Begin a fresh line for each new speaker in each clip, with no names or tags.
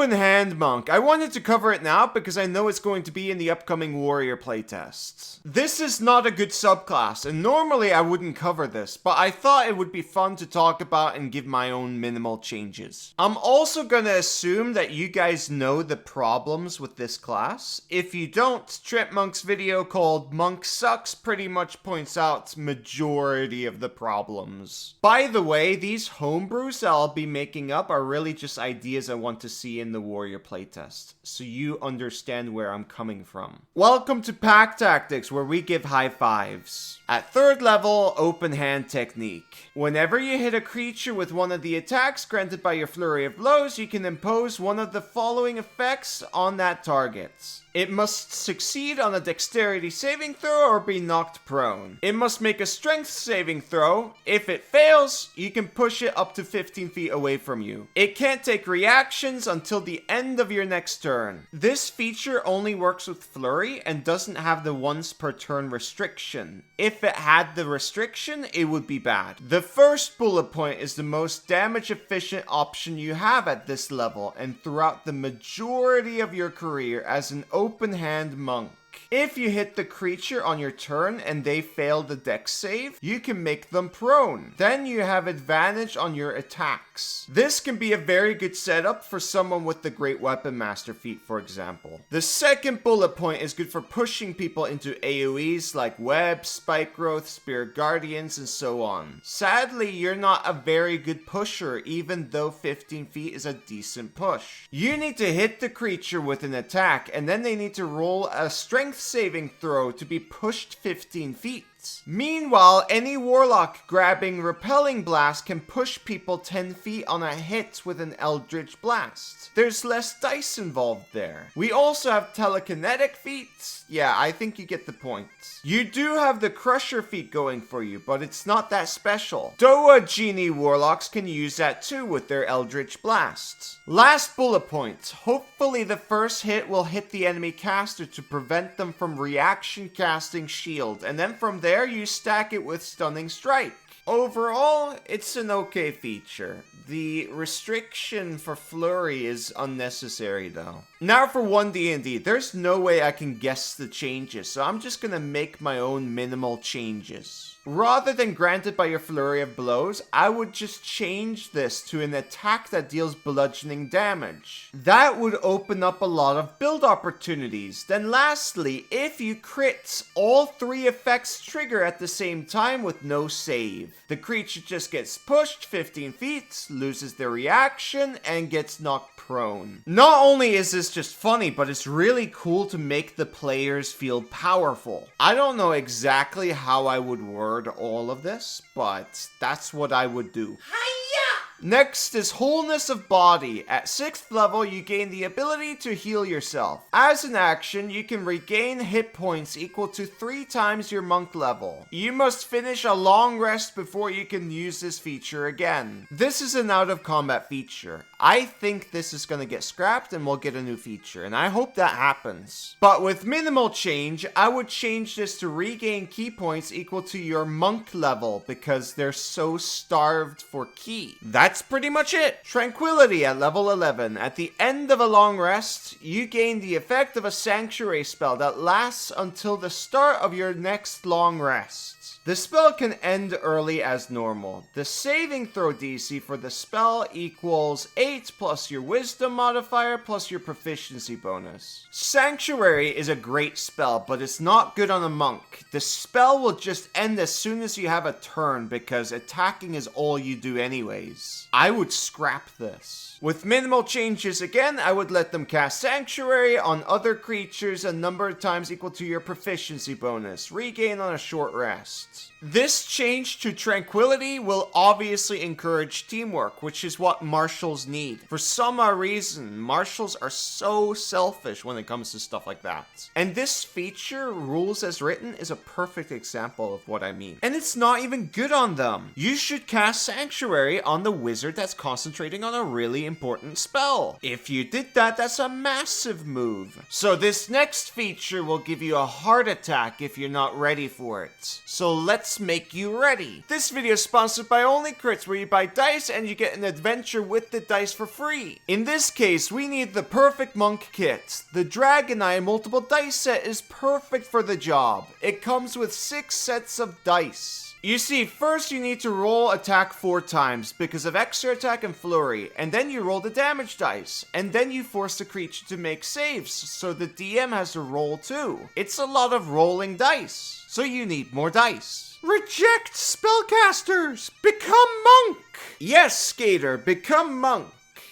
Open Hand Monk. I wanted to cover it now because I know it's going to be in the upcoming Warrior playtests. This is not a good subclass, and normally I wouldn't cover this, but I thought it would be fun to talk about and give my own minimal changes. I'm also gonna assume that you guys know the problems with this class. If you don't, Trip Monk's video called Monk Sucks pretty much points out majority of the problems. By the way, these homebrews that I'll be making up are really just ideas I want to see in the Warrior playtest, so you understand where I'm coming from. Welcome to Pack Tactics, where we give high fives. At 3rd level, Open Hand Technique. Whenever you hit a creature with one of the attacks granted by your Flurry of Blows, you can impose one of the following effects on that target. It must succeed on a dexterity saving throw or be knocked prone. It must make a strength saving throw. If it fails, you can push it up to 15 feet away from you. It can't take reactions until the end of your next turn. This feature only works with Flurry and doesn't have the once per turn restriction. If it had the restriction, it would be bad. The first bullet point is the most damage efficient option you have at this level and throughout the majority of your career as an Open Hand Monk. If you hit the creature on your turn and they fail the dex save, you can make them prone. Then you have advantage on your attacks. This can be a very good setup for someone with the Great Weapon Master feat, for example. The second bullet point is good for pushing people into AoEs like Web, Spike Growth, Spirit Guardians, and so on. Sadly, you're not a very good pusher, even though 15 feet is a decent push. You need to hit the creature with an attack, and then they need to roll a strength saving throw to be pushed 15 feet. Meanwhile, any Warlock grabbing Repelling Blast can push people 10 feet on a hit with an Eldritch Blast. There's less dice involved there. We also have Telekinetic feats. Yeah, I think you get the point. You do have the Crusher feat going for you, but it's not that special. Doa Genie Warlocks can use that too with their Eldritch Blast. Last bullet point. Hopefully the first hit will hit the enemy caster to prevent them from reaction casting Shield, and then from there you stack it with Stunning Strike. Overall, it's an okay feature. The restriction for Flurry is unnecessary though. Now for 1D&D, there's no way I can guess the changes, so I'm just gonna make my own minimal changes. Rather than granted by your Flurry of Blows, I would just change this to an attack that deals bludgeoning damage. That would open up a lot of build opportunities. Then lastly, if you crit, all 3 effects trigger at the same time with no save. The creature just gets pushed 15 feet, loses their reaction, and gets knocked prone. Not only is this just funny, but it's really cool to make the players feel powerful. I don't know exactly how I would word all of this, but that's what I would do. Next is Wholeness of Body. At 6th level, you gain the ability to heal yourself. As an action, you can regain hit points equal to 3 times your monk level. You must finish a long rest before you can use this feature again. This is an out of combat feature. I think this is going to get scrapped and we'll get a new feature, and I hope that happens. But with minimal change, I would change this to regain key points equal to your monk level because they're so starved for key. That's pretty much it. Tranquility at level 11. At the end of a long rest, you gain the effect of a sanctuary spell that lasts until the start of your next long rest. The spell can end early as normal. The saving throw DC for the spell equals 8 plus your wisdom modifier plus your proficiency bonus. Sanctuary is a great spell, but it's not good on a monk. The spell will just end as soon as you have a turn because attacking is all you do anyways. I would scrap this. With minimal changes again, I would let them cast Sanctuary on other creatures a number of times equal to your proficiency bonus. Regain on a short rest. This change to Tranquility will obviously encourage teamwork, which is what marshals need. For some odd reason, marshals are so selfish when it comes to stuff like that. And this feature, Rules as Written, is a perfect example of what I mean. And it's not even good on them. You should cast Sanctuary on the wizard that's concentrating on a really important spell. If you did that, that's a massive move. So this next feature will give you a heart attack if you're not ready for it. So so let's make you ready. This video is sponsored by Only Crits, where you buy dice and you get an adventure with the dice for free. In this case, we need the perfect monk kit. The Dragon Eye multiple dice set is perfect for the job. It comes with 6 sets of dice. You see, first you need to roll attack 4 times because of extra attack and flurry, and then you roll the damage dice, and then you force the creature to make saves, so the DM has to roll too. It's a lot of rolling dice, so you need more dice. Reject spellcasters! Become monk! Yes, Skater, become monk.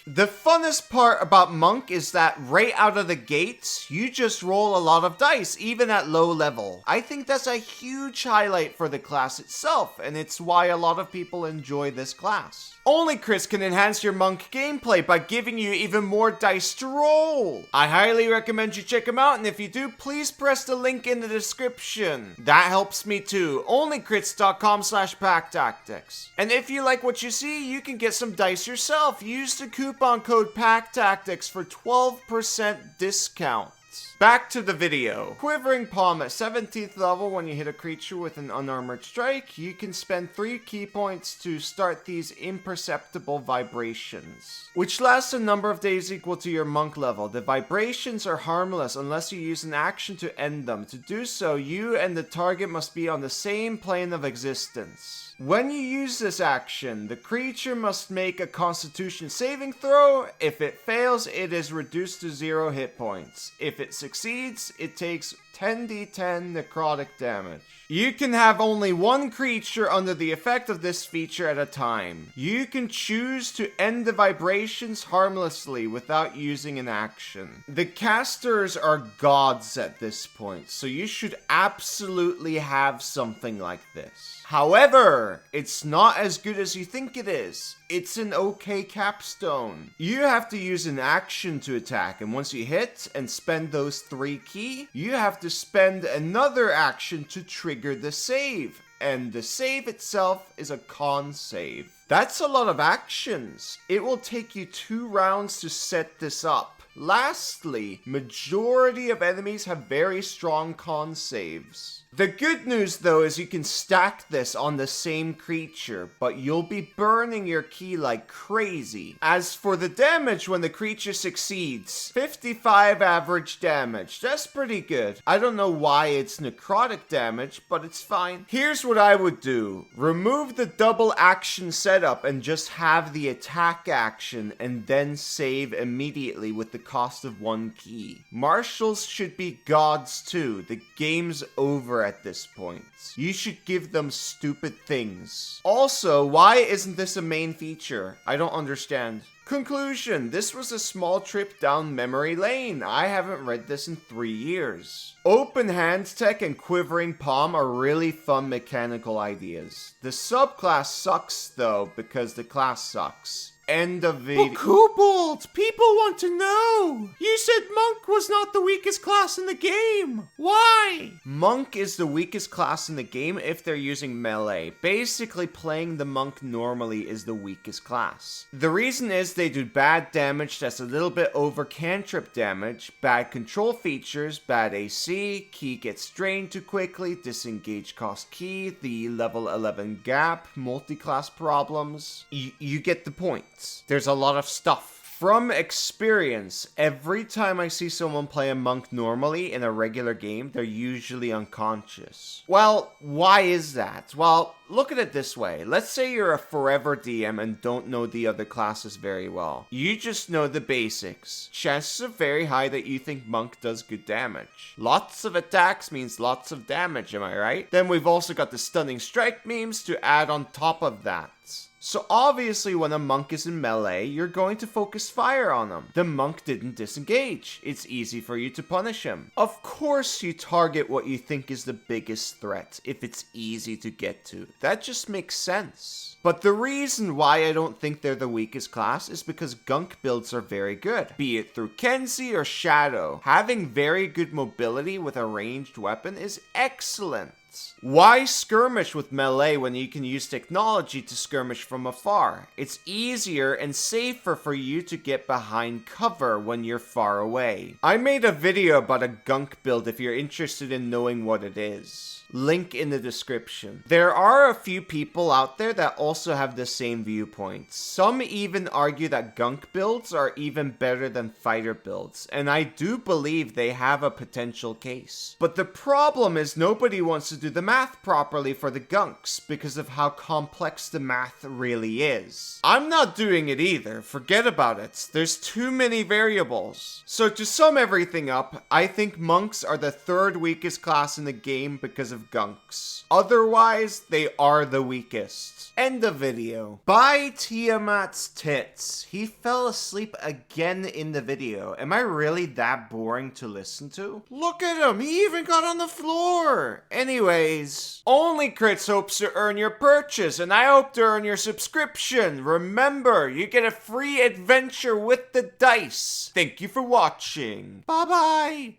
The funnest part about Monk is that right out of the gates, you just roll a lot of dice, even at low level. I think that's a huge highlight for the class itself, and it's why a lot of people enjoy this class. Only Chris can enhance your Monk gameplay by giving you even more dice to roll. I highly recommend you check him out, and if you do, please press the link in the description. That helps me too. onlycrits.com/packtactics. And if you like what you see, you can get some dice yourself. Use the coupon code PACKTACTICS for 12% discount. Back to the video. Quivering Palm at 17th level. When you hit a creature with an unarmored strike, you can spend 3 key points to start these imperceptible vibrations, which last a number of days equal to your monk level. The vibrations are harmless unless you use an action to end them. To do so, you and the target must be on the same plane of existence. When you use this action, the creature must make a Constitution saving throw. If it fails, it is reduced to 0 hit points. If it succeeds, it takes 10d10 necrotic damage. You can have only 1 creature under the effect of this feature at a time. You can choose to end the vibrations harmlessly without using an action. The casters are gods at this point, so you should absolutely have something like this. However, it's not as good as you think it is. It's an okay capstone. You have to use an action to attack, and once you hit and spend those 3 key, you have to spend another action to trigger the save. And the save itself is a con save. That's a lot of actions. It will take you 2 rounds to set this up. Lastly, majority of enemies have very strong con saves. The good news though is you can stack this on the same creature, but you'll be burning your key like crazy. As for the damage when the creature succeeds, 55 average damage. That's pretty good. I don't know why it's necrotic damage, but it's fine. Here's what I would do. Remove the double action setup and just have the attack action and then save immediately with the cost of 1 key. Marshals should be gods too. The game's over at this point. You should give them stupid things. Also, why isn't this a main feature? I don't understand. Conclusion, this was a small trip down memory lane. I haven't read this in 3 years. Open Hand Tech and Quivering Palm are really fun mechanical ideas. The subclass sucks though, because the class sucks. End of video. But Kobold, people want to know. You said Monk was not the weakest class in the game. Why? Monk is the weakest class in the game if they're using melee. Basically, playing the Monk normally is the weakest class. The reason is they do bad damage that's a little bit over cantrip damage, bad control features, bad AC, key gets drained too quickly, disengage cost key, the level 11 gap, multi-class problems. You get the point. There's a lot of stuff. From experience, every time I see someone play a monk normally in a regular game, they're usually unconscious. Well, why is that? Well, look at it this way. Let's say you're a forever DM and don't know the other classes very well. You just know the basics. Chances are very high that you think monk does good damage. Lots of attacks means lots of damage, am I right? Then we've also got the stunning strike memes to add on top of that. So obviously when a monk is in melee, you're going to focus fire on him. The monk didn't disengage. It's easy for you to punish him. Of course you target what you think is the biggest threat if it's easy to get to. That just makes sense. But the reason why I don't think they're the weakest class is because gunk builds are very good. Be it through Kenzie or Shadow. Having very good mobility with a ranged weapon is excellent. Why skirmish with melee when you can use technology to skirmish from afar? It's easier and safer for you to get behind cover when you're far away. I made a video about a gunk build if you're interested in knowing what it is. Link in the description. There are a few people out there that also have the same viewpoints. Some even argue that gunk builds are even better than fighter builds, and I do believe they have a potential case. But the problem is nobody wants to do the math properly for the gunks because of how complex the math really is. I'm not doing it either, forget about it. There's too many variables. So to sum everything up, I think monks are the third weakest class in the game because of gunks. Otherwise, they are the weakest. End of video. By Tiamat's tits. He fell asleep again in the video. Am I really that boring to listen to? Look at him, he even got on the floor. Anyways, Only Crits hopes to earn your purchase, and I hope to earn your subscription. Remember, you get a free adventure with the dice. Thank you for watching. Bye bye.